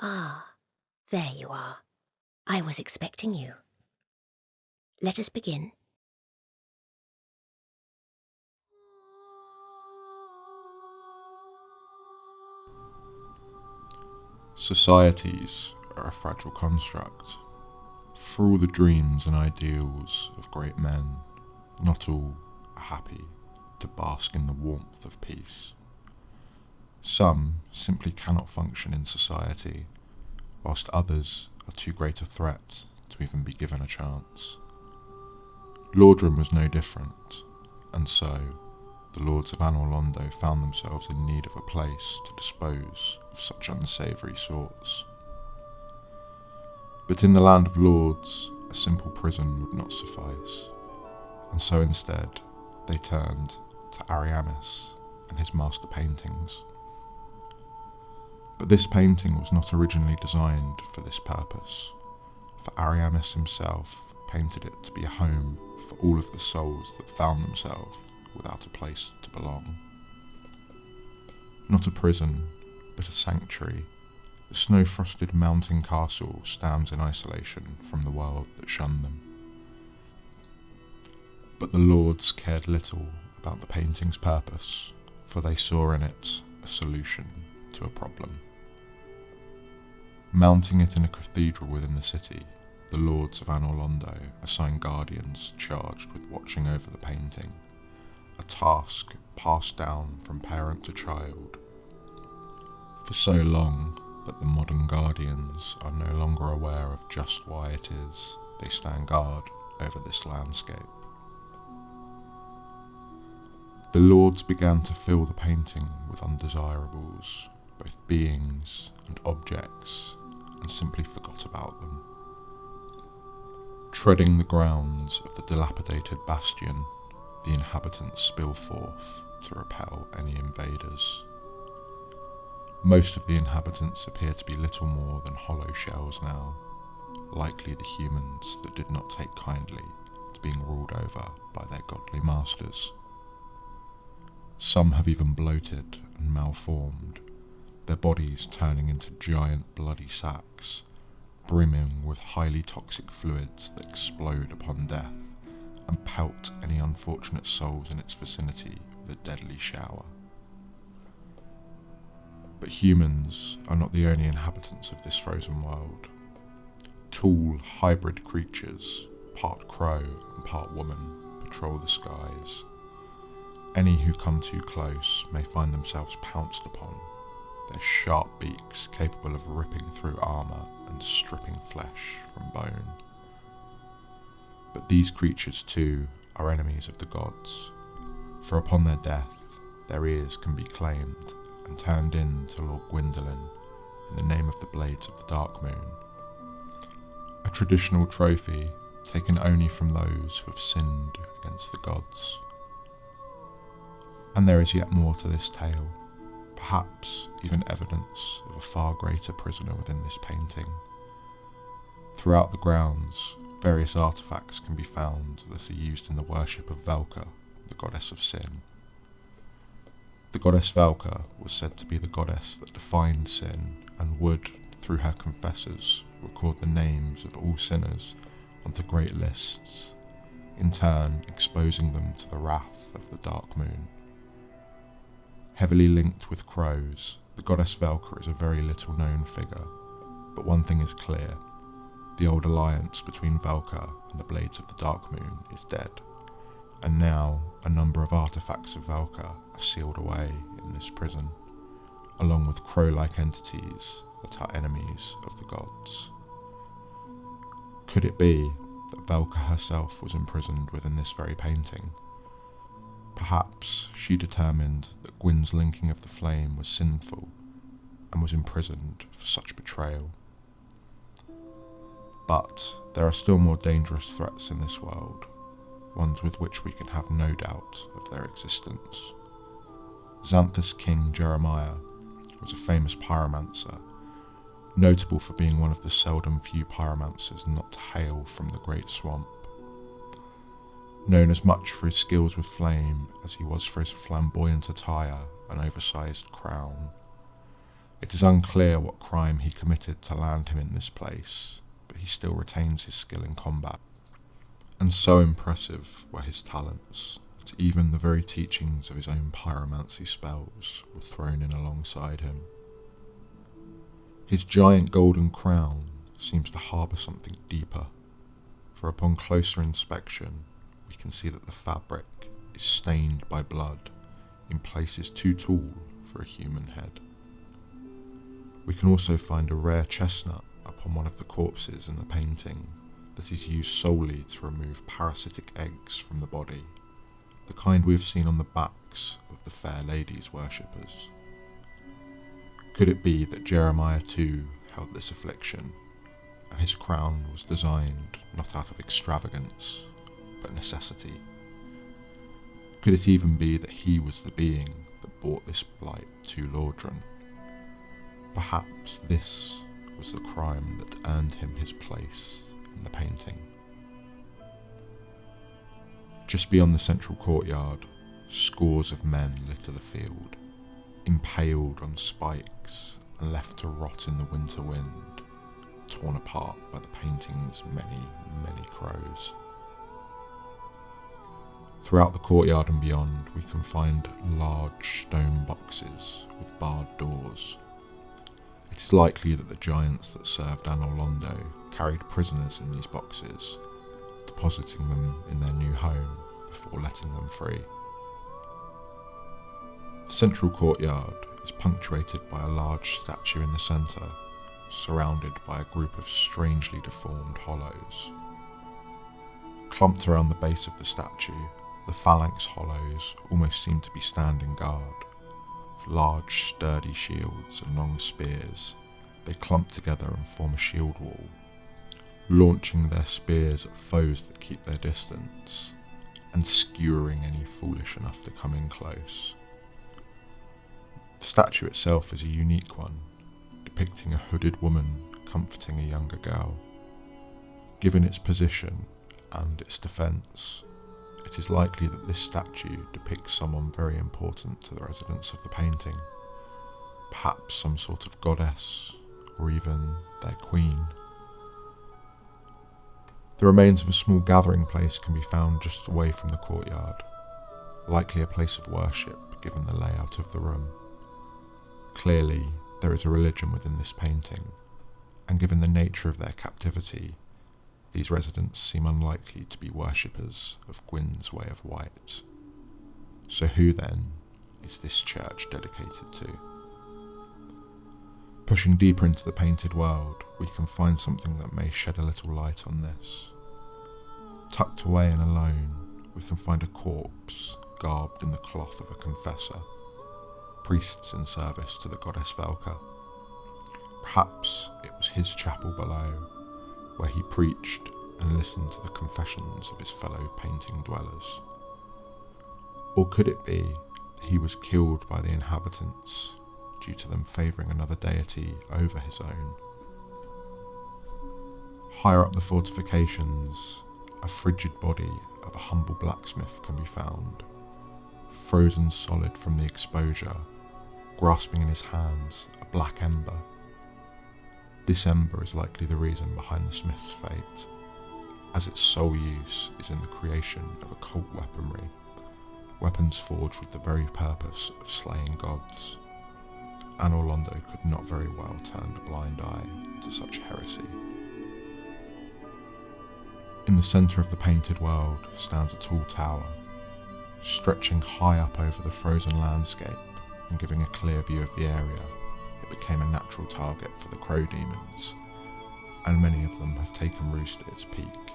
Ah, there you are. I was expecting you. Let us begin. Societies are a fragile construct. For all the dreams and ideals of great men, not all are happy to bask in the warmth of peace. Some simply cannot function in society, whilst others are too great a threat to even be given a chance. Lordrum was no different, and so the lords of Anor Londo found themselves in need of a place to dispose of such unsavoury sorts. But in the land of lords, a simple prison would not suffice, and so instead they turned to Ariamis and his master paintings. But this painting was not originally designed for this purpose, for Ariamis himself painted it to be a home for all of the souls that found themselves without a place to belong. Not a prison, but a sanctuary, the snow-frosted mountain castle stands in isolation from the world that shunned them. But the lords cared little about the painting's purpose, for they saw in it a solution to a problem. Mounting it in a cathedral within the city, the lords of Anor Londo assigned guardians charged with watching over the painting, a task passed down from parent to child. For so long that the modern guardians are no longer aware of just why it is they stand guard over this landscape. The lords began to fill the painting with undesirables, both beings and objects, and simply forgot about them. Treading the grounds of the dilapidated bastion, the inhabitants spill forth to repel any invaders. Most of the inhabitants appear to be little more than hollow shells now, likely the humans that did not take kindly to being ruled over by their godly masters. Some have even bloated and malformed, their bodies turning into giant bloody sacs, brimming with highly toxic fluids that explode upon death and pelt any unfortunate souls in its vicinity with a deadly shower. But humans are not the only inhabitants of this frozen world. Tall, hybrid creatures, part crow and part woman, patrol the skies. Any who come too close may find themselves pounced upon, their sharp beaks capable of ripping through armour and stripping flesh from bone. But these creatures too are enemies of the gods, for upon their death their ears can be claimed and turned in to Lord Gwyndolin in the name of the Blades of the Dark Moon, a traditional trophy taken only from those who have sinned against the gods. And there is yet more to this tale, perhaps even evidence of a far greater prisoner within this painting. Throughout the grounds, various artifacts can be found that are used in the worship of Velka, the goddess of sin. The goddess Velka was said to be the goddess that defined sin and would, through her confessors, record the names of all sinners onto great lists, in turn exposing them to the wrath of the Dark Moon. Heavily linked with crows, the goddess Velka is a very little known figure, but one thing is clear: the old alliance between Velka and the Blades of the Dark Moon is dead, and now a number of artifacts of Velka are sealed away in this prison, along with crow-like entities that are enemies of the gods. Could it be that Velka herself was imprisoned within this very painting? Perhaps she determined that Gwyn's linking of the flame was sinful and was imprisoned for such betrayal. But there are still more dangerous threats in this world, ones with which we can have no doubt of their existence. Xanthus King Jeremiah was a famous pyromancer, notable for being one of the seldom few pyromancers not to hail from the Great Swamp. Known as much for his skills with flame as he was for his flamboyant attire and oversized crown, It is unclear what crime he committed to land him in this place, but he still retains his skill in combat. And so impressive were his talents that even the very teachings of his own pyromancy spells were thrown in alongside him. His giant golden crown seems to harbour something deeper, for upon closer inspection we can see that the fabric is stained by blood in places too tall for a human head. We can also find a rare chestnut upon one of the corpses in the painting that is used solely to remove parasitic eggs from the body, the kind we have seen on the backs of the fair ladies' worshippers. Could it be that Jeremiah too held this affliction, and his crown was designed not out of extravagance, but necessity? Could it even be that he was the being that brought this blight to Lordran? Perhaps this was the crime that earned him his place in the painting. Just beyond the central courtyard, scores of men litter the field, impaled on spikes and left to rot in the winter wind, torn apart by the painting's many, many crows. Throughout the courtyard and beyond, we can find large stone boxes with barred doors. It is likely that the giants that served Anor Londo carried prisoners in these boxes, depositing them in their new home before letting them free. The central courtyard is punctuated by a large statue in the centre, surrounded by a group of strangely deformed hollows. Clumped around the base of the statue, the phalanx hollows almost seem to be standing guard. With large, sturdy shields and long spears, they clump together and form a shield wall, launching their spears at foes that keep their distance, and skewering any foolish enough to come in close. The statue itself is a unique one, depicting a hooded woman comforting a younger girl. Given its position and its defence, it is likely that this statue depicts someone very important to the residents of the painting, perhaps some sort of goddess, or even their queen. The remains of a small gathering place can be found just away from the courtyard, likely a place of worship given the layout of the room. Clearly, there is a religion within this painting, and given the nature of their captivity, these residents seem unlikely to be worshippers of Gwyn's way of white. So who then is this church dedicated to? Pushing deeper into the painted world, we can find something that may shed a little light on this. Tucked away and alone, we can find a corpse garbed in the cloth of a confessor, priests in service to the goddess Velka. Perhaps it was his chapel below, where he preached and listened to the confessions of his fellow painting dwellers. Or could it be that he was killed by the inhabitants due to them favouring another deity over his own? Higher up the fortifications, a frigid body of a humble blacksmith can be found, frozen solid from the exposure, grasping in his hands a black ember. This ember is likely the reason behind the smith's fate, as its sole use is in the creation of occult weaponry, weapons forged with the very purpose of slaying gods. Anor Londo could not very well turn a blind eye to such heresy. In the centre of the painted world stands a tall tower, stretching high up over the frozen landscape and giving a clear view of the area. It became a natural target for the crow demons, and many of them have taken roost at its peak,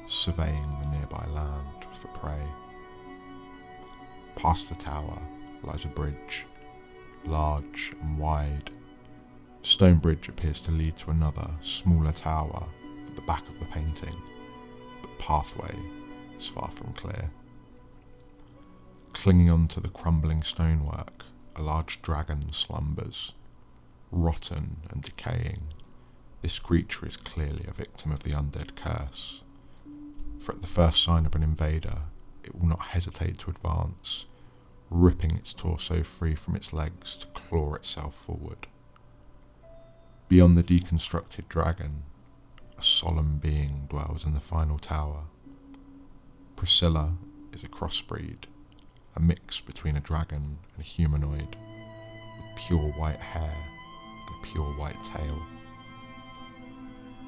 surveying the nearby land for prey. Past the tower lies a bridge, large and wide. The stone bridge appears to lead to another, smaller tower at the back of the painting, but the pathway is far from clear. Clinging on to the crumbling stonework, a large dragon slumbers. Rotten and decaying, this creature is clearly a victim of the undead curse, for at the first sign of an invader, it will not hesitate to advance, ripping its torso free from its legs to claw itself forward, Beyond the deconstructed dragon, a solemn being dwells in the final tower. Priscilla is a crossbreed, a mix between a dragon and a humanoid, with pure white hair and pure white tail.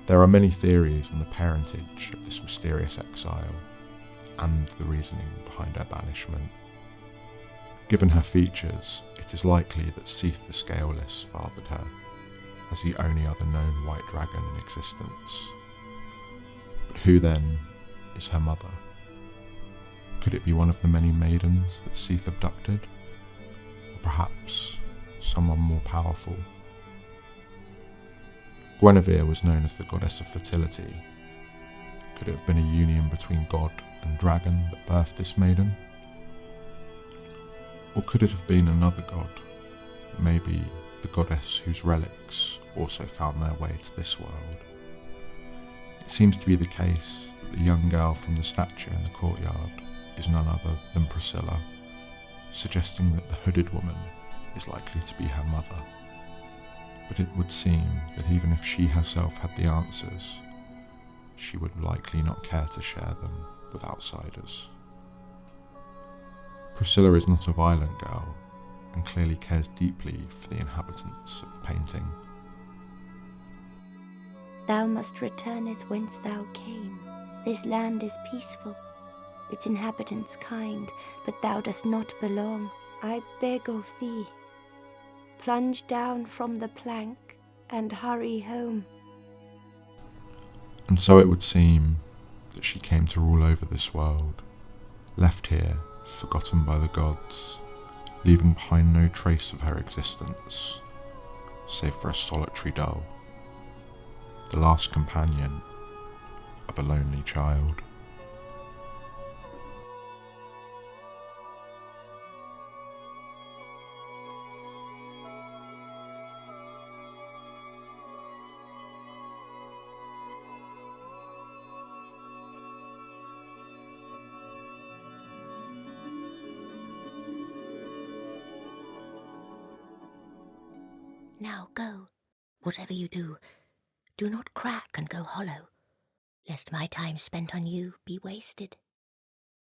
There are many theories on the parentage of this mysterious exile and the reasoning behind her banishment. Given her features, it is likely that Seath the Scaleless fathered her, as the only other known white dragon in existence. But who then is her mother? Could it be one of the many maidens that Seath abducted? Or perhaps someone more powerful? Guinevere was known as the goddess of fertility. Could it have been a union between god and dragon that birthed this maiden? Or could it have been another god, maybe the goddess whose relics also found their way to this world? It seems to be the case that the young girl from the statue in the courtyard is none other than Priscilla, suggesting that the hooded woman is likely to be her mother. But it would seem that even if she herself had the answers, she would likely not care to share them with outsiders. Priscilla is not a violent girl, and clearly cares deeply for the inhabitants of the painting. Thou must returneth whence thou came. This land is peaceful, its inhabitants kind, but thou dost not belong. I beg of thee, plunge down from the plank and hurry home. And so it would seem that she came to rule over this world, left here, forgotten by the gods, leaving behind no trace of her existence, save for a solitary doe, the last companion of a lonely child. Now go. Whatever you do, do not crack and go hollow, lest my time spent on you be wasted.